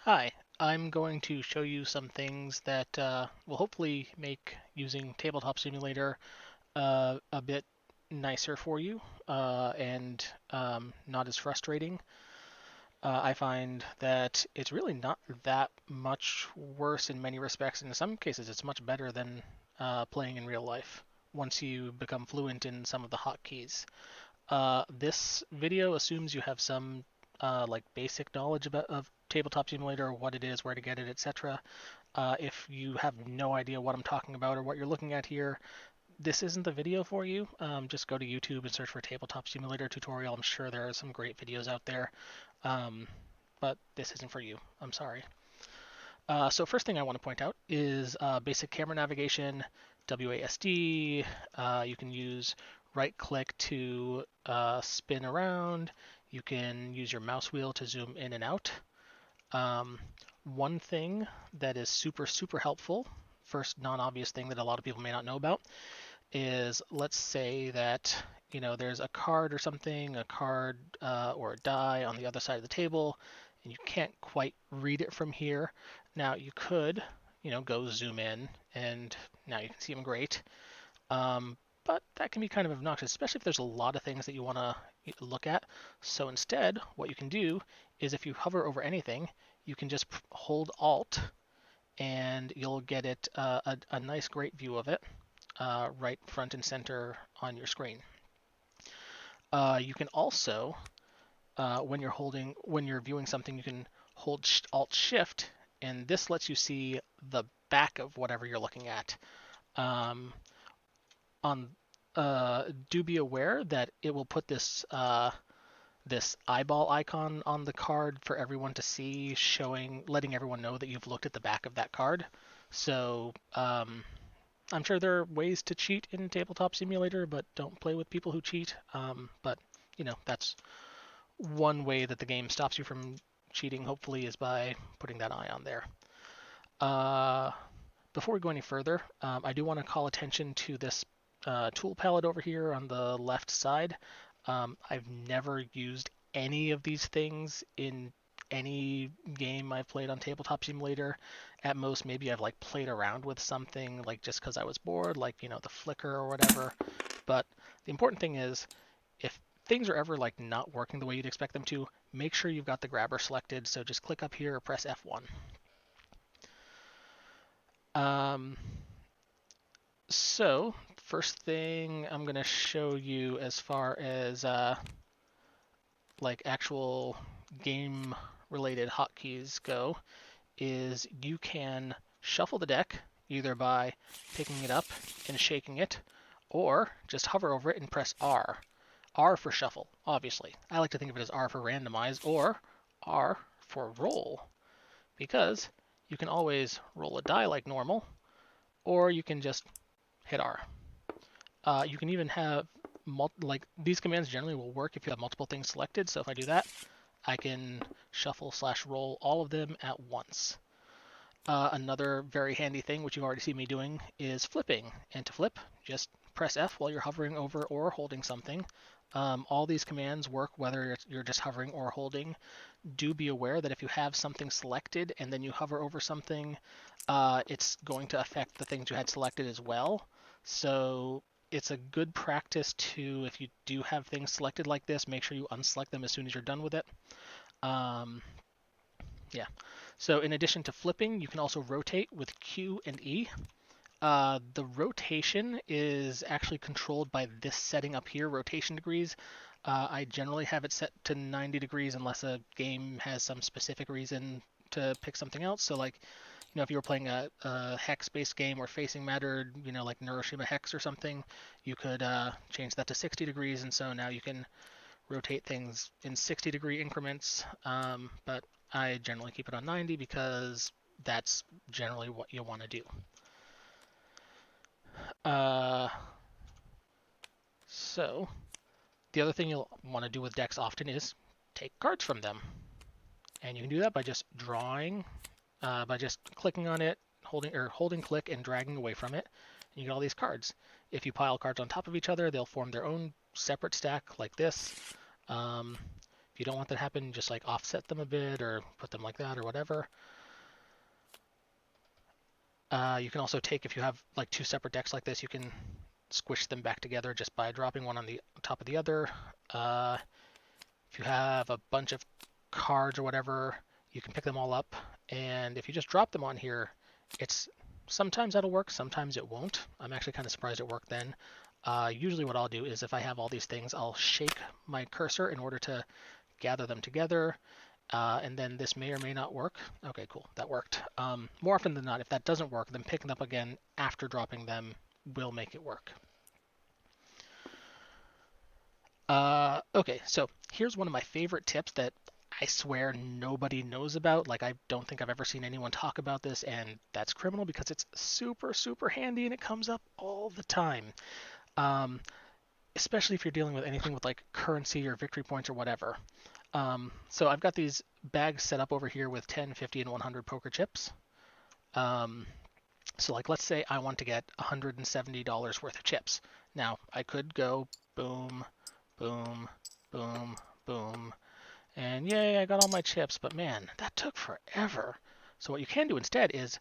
Hi, I'm going to show you some things that will hopefully make using Tabletop Simulator a bit nicer for you and not as frustrating. I find that it's really not that much worse in many respects. In some cases, it's much better than playing in real life once you become fluent in some of the hotkeys. This video assumes you have some like basic knowledge of Tabletop Simulator, what it is, where to get it, etc. If you have no idea what I'm talking about or what you're looking at here, this isn't the video for you. Just go to YouTube and search for Tabletop Simulator tutorial. I'm sure there are some great videos out there, um, but this isn't for you. I'm sorry. So first thing I want to point out is basic camera navigation, WASD. You can use right click to spin around. You can use your mouse wheel to zoom in and out. Um, One thing that is super helpful, first non-obvious thing that a lot of people may not know about, is let's say that there's a card or something, a card or a die on the other side of the table, and you can't quite read it from here. Now you could, go zoom in, and now you can see them great. Um, but that can be kind of obnoxious, especially if there's a lot of things that you want to look at. So instead, what you can do is if you hover over anything, you can just hold Alt, and you'll get it a nice, great view of it right front and center on your screen. You can also, when you're viewing something, you can hold Alt Shift, and this lets you see the back of whatever you're looking at. Um, on Do be aware that it will put this eyeball icon on the card for everyone to see, letting everyone know that you've looked at the back of that card. So I'm sure there are ways to cheat in Tabletop Simulator, but don't play with people who cheat. But that's one way that the game stops you from cheating. Hopefully, is by putting that eye on there. Uh, Before we go any further, I do want to call attention to this tool palette over here on the left side. I've never used any of these things in any game I've played on Tabletop Simulator. At most, maybe I've like played around with something like just because I was bored, like the flicker or whatever. But the important thing is, if things are ever like not working the way you'd expect them to, make sure you've got the grabber selected. So just click up here or press F1. Um, so first thing I'm going to show you as far as like actual game related hotkeys go is you can shuffle the deck either by picking it up and shaking it, or just hover over it and press R. R for shuffle, obviously. I like to think of it as R for randomize, or R for roll, because you can always roll a die like normal, or you can just hit R. You can even have like these commands generally will work if you have multiple things selected. So if I do that, I can shuffle/roll all of them at once. Another very handy thing, which you've already seen me doing, is flipping. And to flip, just press F while you're hovering over or holding something. All these commands work whether you're just hovering or holding. Do be aware that if you have something selected and then you hover over something, it's going to affect the things you had selected as well. So it's a good practice to, if you do have things selected like this, make sure you unselect them as soon as you're done with it. Um, yeah. So in addition to flipping, you can also rotate with Q and E. The rotation is actually controlled by this setting up here, rotation degrees. I generally have it set to 90 degrees unless a game has some specific reason to pick something else. So like, if you were playing a hex-based game where facing mattered, like Neuroshima Hex or something, you could change that to 60 degrees, and so now you can rotate things in 60-degree increments. But I generally keep it on 90 because that's generally what you want to do. Uh, so the other thing you'll want to do with decks often is take cards from them. And you can do that by just drawing, by just clicking on it, holding click and dragging away from it. And you get all these cards. If you pile cards on top of each other, they'll form their own separate stack like this. If you don't want that to happen, just like offset them a bit or put them like that or whatever. You can also take, if you have like two separate decks like this, you can squish them back together just by dropping one on the top of the other. If you have a bunch of cards or whatever, you can pick them all up, and if you just drop them on here, it's sometimes that'll work, sometimes it won't. I'm actually kind of surprised it worked then. Usually what I'll do is if I have all these things, I'll shake my cursor in order to gather them together, and then this may or may not work. Okay, cool, that worked. More often than not, if that doesn't work, then picking them up again after dropping them will make it work. Okay, so here's one of my favorite tips that I swear nobody knows about. Like, I don't think I've ever seen anyone talk about this, and that's criminal because it's super, super handy and it comes up all the time. Um, Especially if you're dealing with anything with like currency or victory points or whatever. So I've got these bags set up over here with 10, 50, and 100 poker chips. So like, let's say I want to get $170 worth of chips. Now, I could go boom, boom, boom, boom, and yay, I got all my chips, but man, that took forever. So what you can do instead is,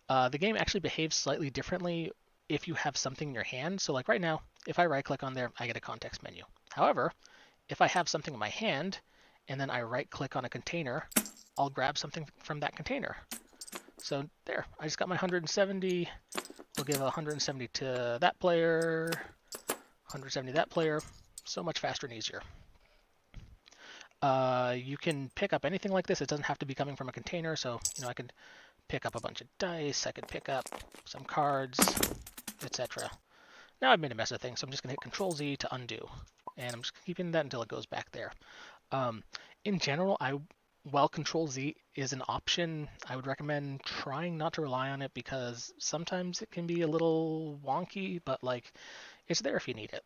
the game actually behaves slightly differently if you have something in your hand. So like right now, if I right click on there, I get a context menu. However, if I have something in my hand and then I right click on a container, I'll grab something from that container. So there, I just got my 170. We'll give 170 to that player, 170 to that player. So much faster and easier. You can pick up anything like this. It doesn't have to be coming from a container. So, I could pick up a bunch of dice. I could pick up some cards, etc. Now I've made a mess of things, so I'm just going to hit Control-Z to undo. And I'm just keeping that until it goes back there. In general, while Control-Z is an option, I would recommend trying not to rely on it because sometimes it can be a little wonky, but like, it's there if you need it.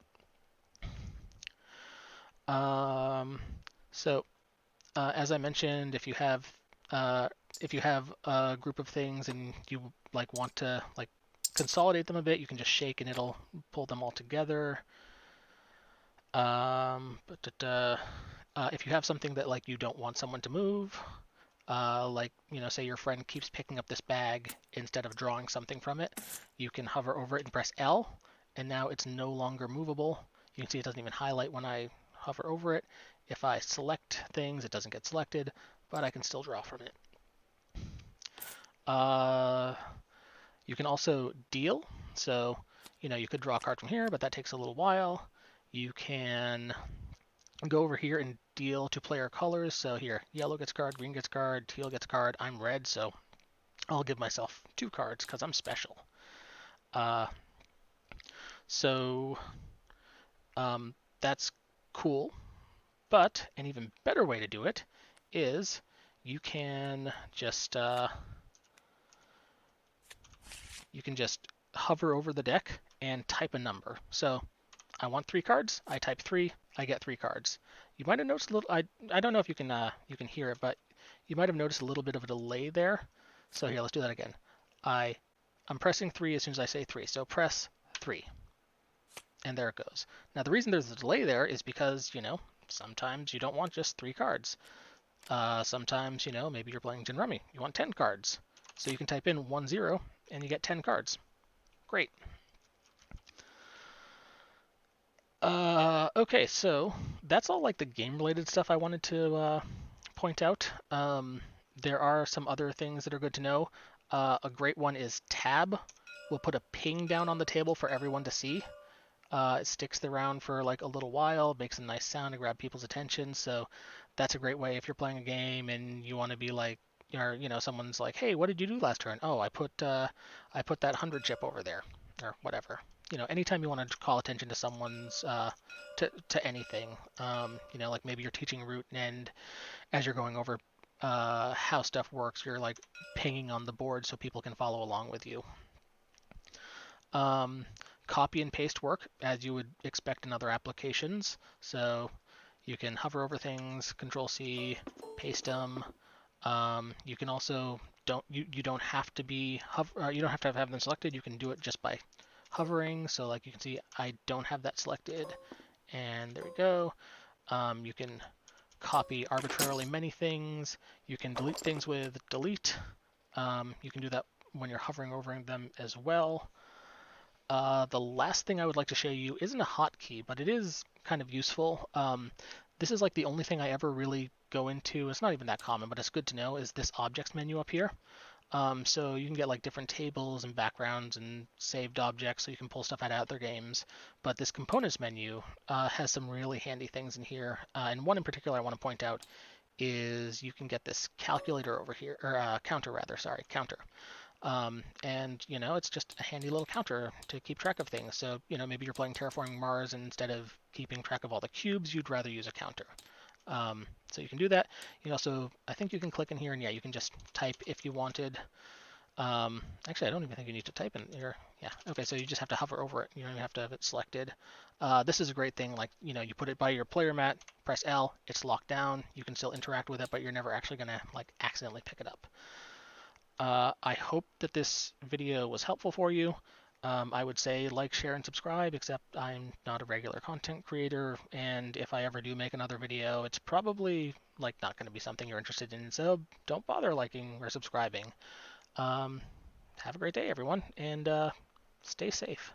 So, as I mentioned, if you have a group of things and you like want to like consolidate them a bit, you can just shake and it'll pull them all together. If you have something that like you don't want someone to move, like say your friend keeps picking up this bag instead of drawing something from it, you can hover over it and press L, and now it's no longer movable. You can see it doesn't even highlight when I hover over it. If I select things, it doesn't get selected, but I can still draw from it. You can also deal. So, you could draw a card from here, but that takes a little while. You can go over here and deal to player colors. So here, yellow gets a card, green gets a card, teal gets a card. I'm red, so I'll give myself 2 cards because I'm special. So that's cool. But an even better way to do it is you can just hover over the deck and type a number. So I want 3 cards. I type 3. I get 3 cards. You might have noticed a little. I don't know if you can hear it, but you might have noticed a little bit of a delay there. So here, let's do that again. I'm pressing 3 as soon as I say 3. So press 3, and there it goes. Now the reason there's a delay there is because sometimes you don't want just 3 cards. Sometimes maybe you're playing Gin Rummy. You want 10 cards. So you can type in 10 and you get 10 cards. Great. Okay, so that's all like the game-related stuff I wanted to point out. There are some other things that are good to know. A great one is tab. We'll put a ping down on the table for everyone to see. It sticks around for like a little while, makes a nice sound to grab people's attention. So that's a great way if you're playing a game and you want to be like, or someone's like, hey, what did you do last turn? Oh, I put that 100 chip over there, or whatever. Anytime you want to call attention to someone's to anything, like maybe you're teaching root, and as you're going over how stuff works, you're like pinging on the board so people can follow along with you. Copy and paste work as you would expect in other applications. So you can hover over things, Control-C, paste them. You can also you don't have to have them selected. You can do it just by hovering. So like you can see, I don't have that selected, and there we go. You can copy arbitrarily many things. You can delete things with delete. You can do that when you're hovering over them as well. The last thing I would like to show you isn't a hotkey, but it is kind of useful. This is like the only thing I ever really go into. It's not even that common, but it's good to know, is this objects menu up here. So you can get like different tables and backgrounds and saved objects, so you can pull stuff out of other games. But this components menu has some really handy things in here. And one in particular I want to point out is you can get this calculator over here, or counter rather, sorry, counter. And it's just a handy little counter to keep track of things. So maybe you're playing Terraforming Mars, and instead of keeping track of all the cubes, you'd rather use a counter. So you can do that. You can also, I think you can click in here, and yeah, you can just type if you wanted. Actually, I don't even think you need to type in here. Yeah, okay, so you just have to hover over it. You don't even have to have it selected. This is a great thing, like, you put it by your player mat, press L, it's locked down. You can still interact with it, but you're never actually going to, like, accidentally pick it up. I hope that this video was helpful for you. I would say like, share, and subscribe, except I'm not a regular content creator, and if I ever do make another video, it's probably like not going to be something you're interested in, so don't bother liking or subscribing. Have a great day, everyone, and stay safe.